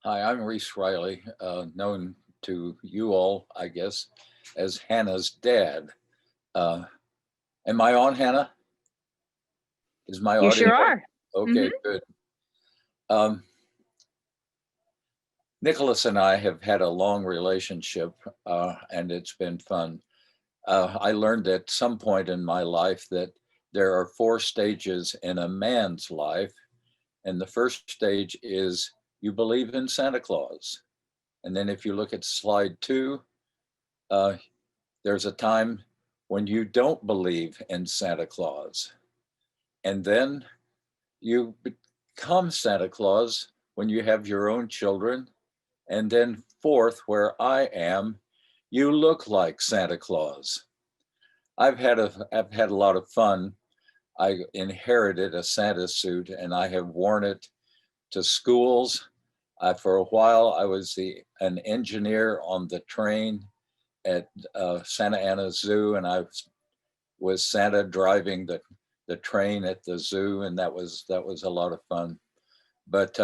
Hi, I'm Reese Riley, known to you all, I guess, as Hannah's dad. Uh, am I on, Hannah? Is my You audio? sure are. Okay, Hmm. good. Um, Nicholas and I have had a long relationship, and it's been fun. I learned at some point in my life that there are four stages in a man's life, and the first stage is you believe in Santa Claus. And then if you look at slide two, uh, there's a time when you don't believe in Santa Claus. And then you become Santa Claus when you have your own children. And then, fourth, where I am, you look like Santa Claus. I've had a lot of fun. I inherited a Santa suit and I have worn it to schools. For a while, I was an engineer on the train at Santa Ana Zoo, and was Santa driving the train at the zoo, and that was a lot of fun. But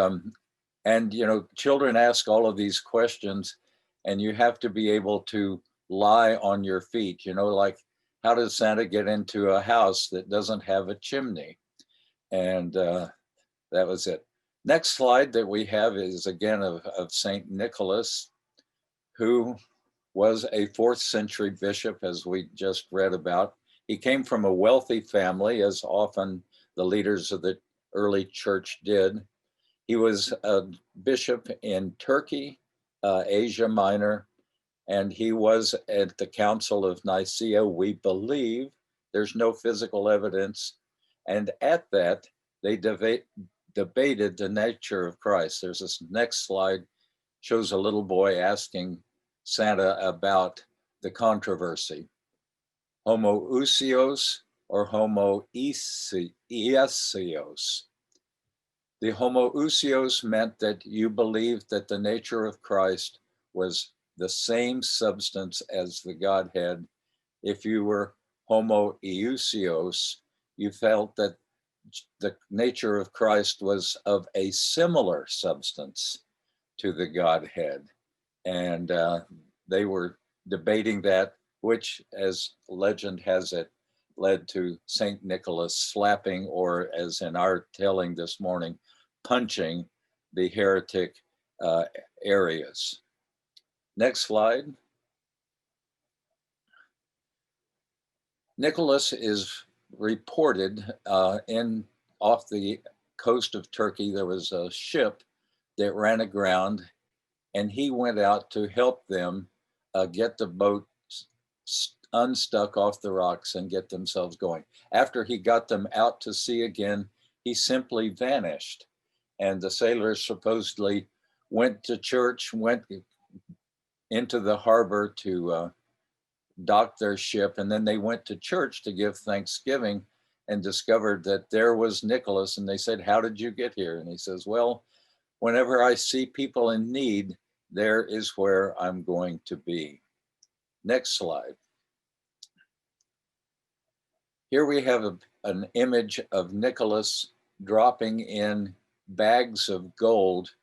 and children ask all of these questions, and you have to be able to lie on your feet. Like, how does Santa get into a house that doesn't have a chimney? And that was it. Next slide that we have is again of Saint Nicholas, who was a fourth century bishop, as we just read about. He came from a wealthy family, as often the leaders of the early church did. He was a bishop in Turkey, Asia Minor, and he was at the Council of Nicaea, we believe. There's no physical evidence. And at that, they debated the nature of Christ. There's this next slide, shows a little boy asking Santa about the controversy. Homoousios or homoiesios. The homoousios meant that you believed that the nature of Christ was the same substance as the Godhead. If you were homoiousios, you felt that the nature of Christ was of a similar substance to the Godhead. And they were debating that, which, as legend has it, led to St. Nicholas slapping, or as in our telling this morning, punching the heretic uh, Arius. Next slide. Nicholas is reported in off the coast of Turkey. There was a ship that ran aground, and he went out to help them get the boat unstuck off the rocks and get themselves going. After he got them out to sea again, he simply vanished. And the sailors supposedly went to church, went into the harbor to dock their ship, and then they went to church to give thanksgiving and discovered that there was Nicholas. And they said, "How did you get here?" And he says, "Well, whenever I see people in need, there is where I'm going to be." Next slide. Here we have an image of Nicholas dropping in bags of gold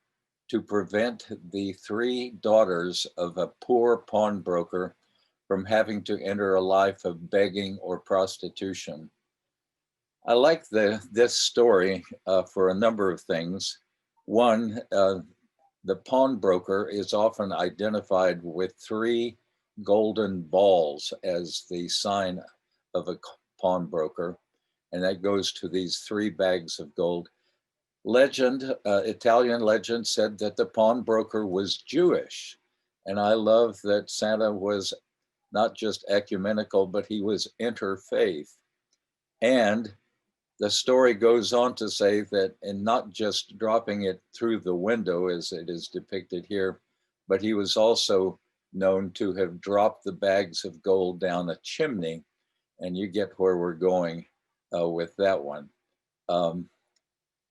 to prevent the three daughters of a poor pawnbroker from having to enter a life of begging or prostitution. I like this story for a number of things. One, the pawnbroker is often identified with three golden balls as the sign of a pawnbroker, and that goes to these three bags of gold. Italian legend said that the pawnbroker was Jewish, and I love that Santa was not just ecumenical, but he was interfaith. And the story goes on to say that in not just dropping it through the window as it is depicted here, but he was also known to have dropped the bags of gold down a chimney. And you get where we're going with that one. Um,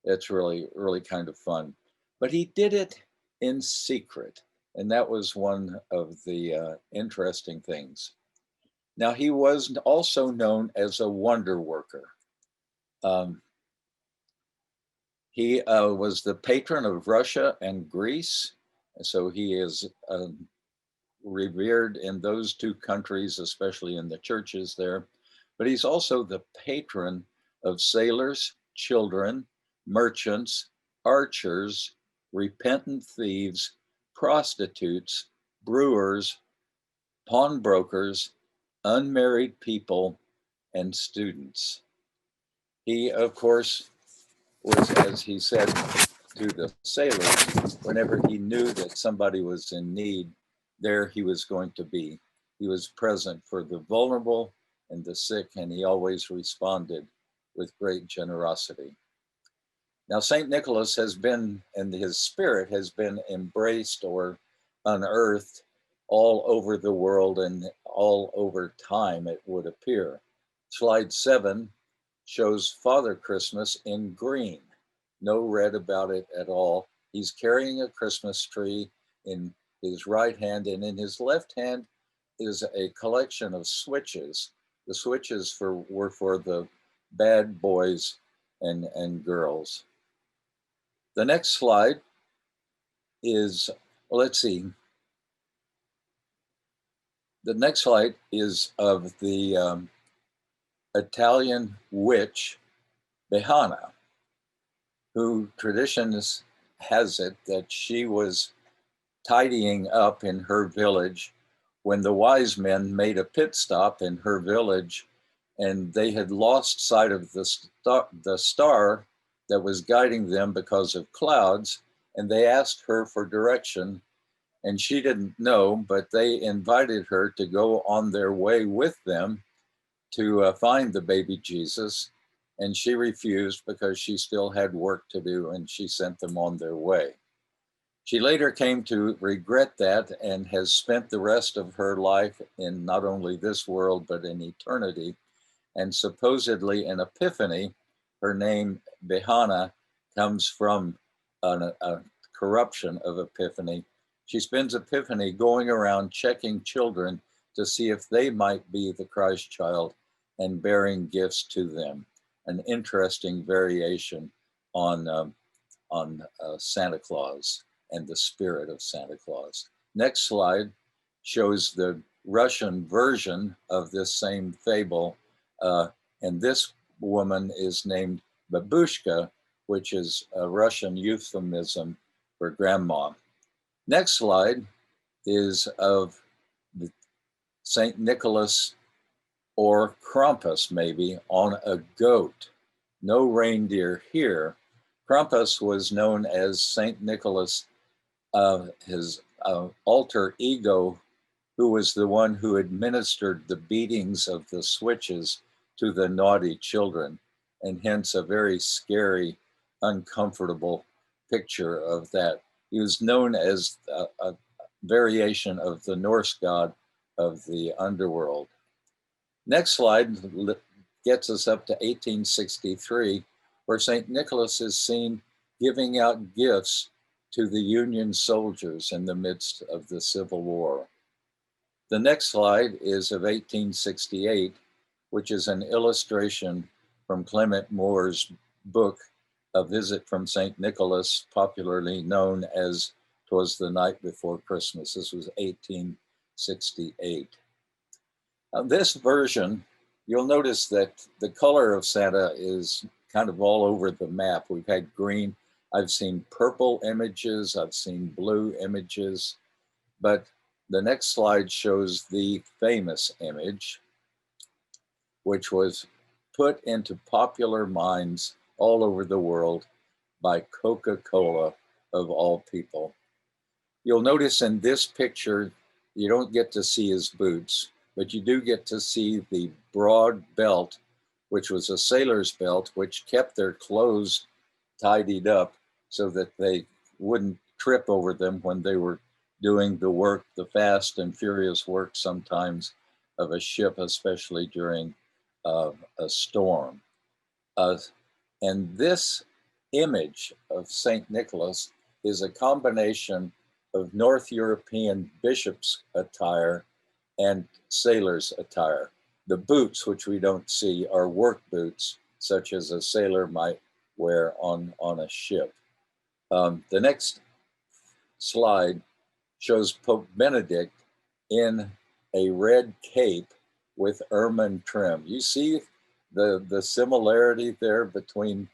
it's really, really kind of fun. But he did it in secret. And that was one of the interesting things. Now, he was also known as a wonder worker. Um, he was the patron of Russia and Greece. So he is revered in those two countries, especially in the churches there. But he's also the patron of sailors, children, merchants, archers, repentant thieves, prostitutes, brewers, pawnbrokers, unmarried people, and students. He, of course, was, as he said to the sailors, whenever he knew that somebody was in need, there he was going to be. He was present for the vulnerable and the sick, and he always responded with great generosity. Now, St. Nicholas has been, and his spirit has been embraced or unearthed all over the world and all over time, it would appear. Slide 7 shows Father Christmas in green. No red about it at all. He's carrying a Christmas tree in his right hand, and in his left hand is a collection of switches. The switches were for the bad boys and girls. The next slide is, let's see, the next slide is of the Italian witch, Behana, who traditions has it that she was tidying up in her village when the wise men made a pit stop in her village, and they had lost sight of the star that was guiding them because of clouds, and they asked her for direction, and she didn't know, but they invited her to go on their way with them to find the baby Jesus, and she refused because she still had work to do, and she sent them on their way. She later came to regret that and has spent the rest of her life in not only this world, but in eternity. And supposedly an epiphany, her name Behana comes from a corruption of epiphany. She spends epiphany going around checking children to see if they might be the Christ child and bearing gifts to them. An interesting variation on Santa Claus and the spirit of Santa Claus. Next slide shows the Russian version of this same fable. And this woman is named Babushka, which is a Russian euphemism for grandma. Next slide is of St. Nicholas or Krampus, maybe, on a goat. No reindeer here. Krampus was known as St. Nicholas, his alter ego, who was the one who administered the beatings of the switches to the naughty children, and hence a very scary, uncomfortable picture of that. He was known as a variation of the Norse god of the underworld. Next slide gets us up to 1863, where St. Nicholas is seen giving out gifts to the Union soldiers in the midst of the Civil War. The next slide is of 1868, which is an illustration from Clement Moore's book, A Visit from St. Nicholas, popularly known as "'Twas the Night Before Christmas." This was 1868. This version, you'll notice that the color of Santa is kind of all over the map. We've had green, I've seen purple images, I've seen blue images, but the next slide shows the famous image, which was put into popular minds all over the world by Coca-Cola, of all people. You'll notice in this picture, you don't get to see his boots, but you do get to see the broad belt, which was a sailor's belt, which kept their clothes tidied up so that they wouldn't trip over them when they were doing the work, the fast and furious work sometimes of a ship, especially during a storm. And this image of St. Nicholas is a combination of North European bishop's attire and sailor's attire. The boots, which we don't see, are work boots, such as a sailor might wear on a ship. The next slide shows Pope Benedict in a red cape with ermine trim. You see the similarity there between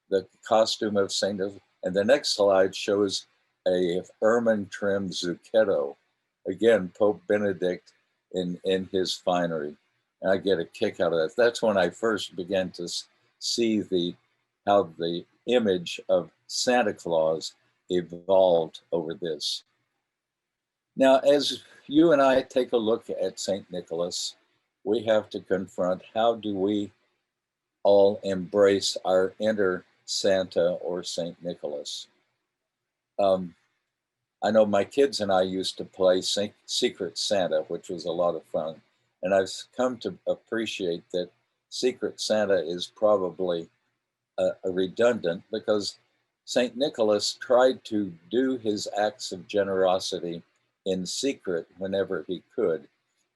the costume of Saint, and the next slide shows a ermine trim zucchetto. Again, Pope Benedict in his finery. And I get a kick out of that. That's when I first began to see how the image of Santa Claus evolved over this. Now, as you and I take a look at St. Nicholas, we have to confront how do we all embrace our inner Santa or St. Nicholas. Um, I know my kids and I used to play Secret Santa, which was a lot of fun. And I've come to appreciate that Secret Santa is probably a redundant because St. Nicholas tried to do his acts of generosity in secret whenever he could.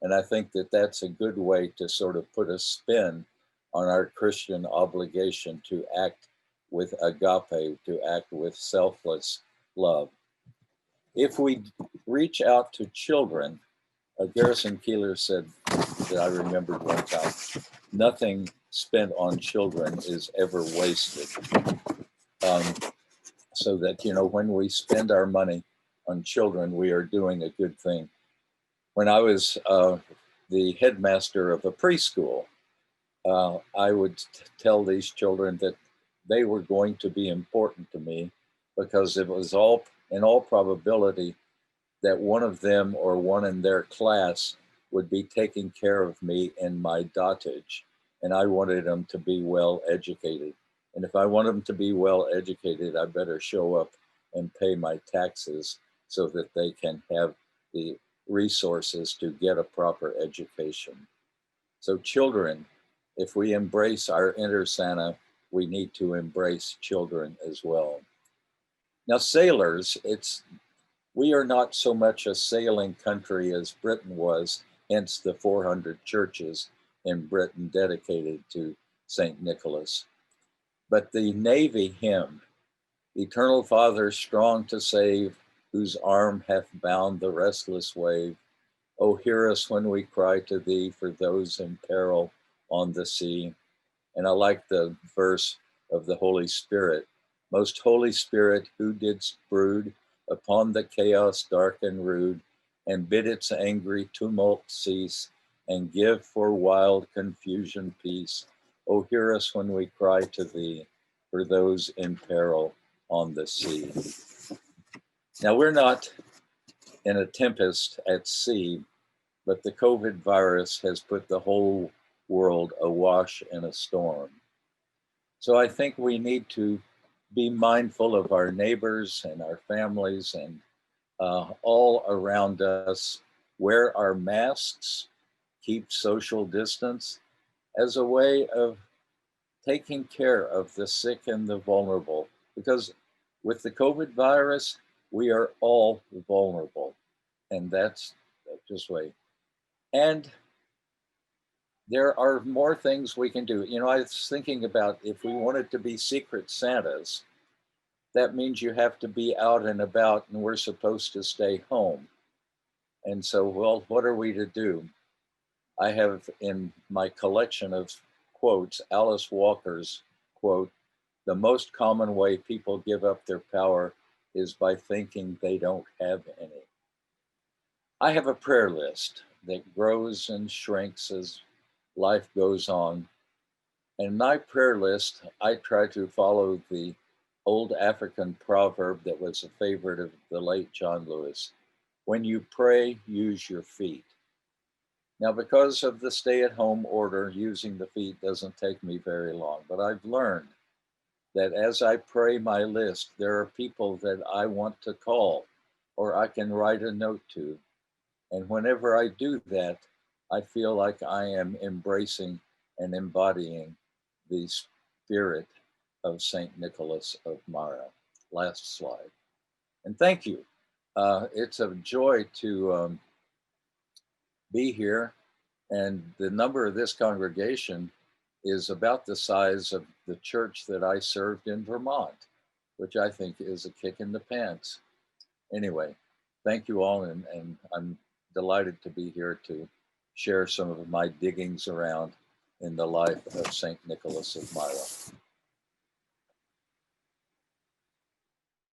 And I think that that's a good way to sort of put a spin on our Christian obligation to act with agape, to act with selfless love. If we reach out to children, Garrison Keillor said that I remembered one time, nothing spent on children is ever wasted. So that, you know, when we spend our money on children, we are doing a good thing. When I was the headmaster of a preschool, I would tell these children that they were going to be important to me because it was all, in all probability, that one of them or one in their class would be taking care of me in my dotage. And I wanted them to be well educated. And if I want them to be well educated, I better show up and pay my taxes so that they can have the resources to get a proper education. So children, if we embrace our inner Santa, we need to embrace children as well. Now, sailors, we are not so much a sailing country as Britain was, hence the 400 churches in Britain dedicated to St. Nicholas. But the Navy hymn, Eternal Father, strong to save, whose arm hath bound the restless wave, oh, hear us when we cry to thee for those in peril on the sea. And I like the verse of the Holy Spirit. Most Holy Spirit, who didst brood upon the chaos dark and rude, and bid its angry tumult cease, and give for wild confusion peace. Oh, hear us when we cry to thee for those in peril on the sea. Now, we're not in a tempest at sea, but the COVID virus has put the whole world awash in a storm. So I think we need to be mindful of our neighbors and our families and all around us. Wear our masks, keep social distance as a way of taking care of the sick and the vulnerable. Because with the COVID virus, we are all vulnerable. And that's just way. And there are more things we can do. You know, I was thinking about if we wanted to be secret Santas, that means you have to be out and about and we're supposed to stay home. And so, well, what are we to do? I have in my collection of quotes, Alice Walker's quote, the most common way people give up their power is by thinking they don't have any. I have a prayer list that grows and shrinks as life goes on. In my prayer list, I try to follow the old African proverb that was a favorite of the late John Lewis. When you pray, use your feet. Now, because of the stay-at-home order, using the feet doesn't take me very long, but I've learned that as I pray my list, there are people that I want to call or I can write a note to. And whenever I do that, I feel like I am embracing and embodying the spirit of St. Nicholas of Myra. Last slide. And thank you. It's a joy to be here. And the number of this congregation is about the size of the church that I served in Vermont, which I think is a kick in the pants. Anyway, thank you all, and I'm delighted to be here to share some of my diggings around in the life of St. Nicholas of Myra.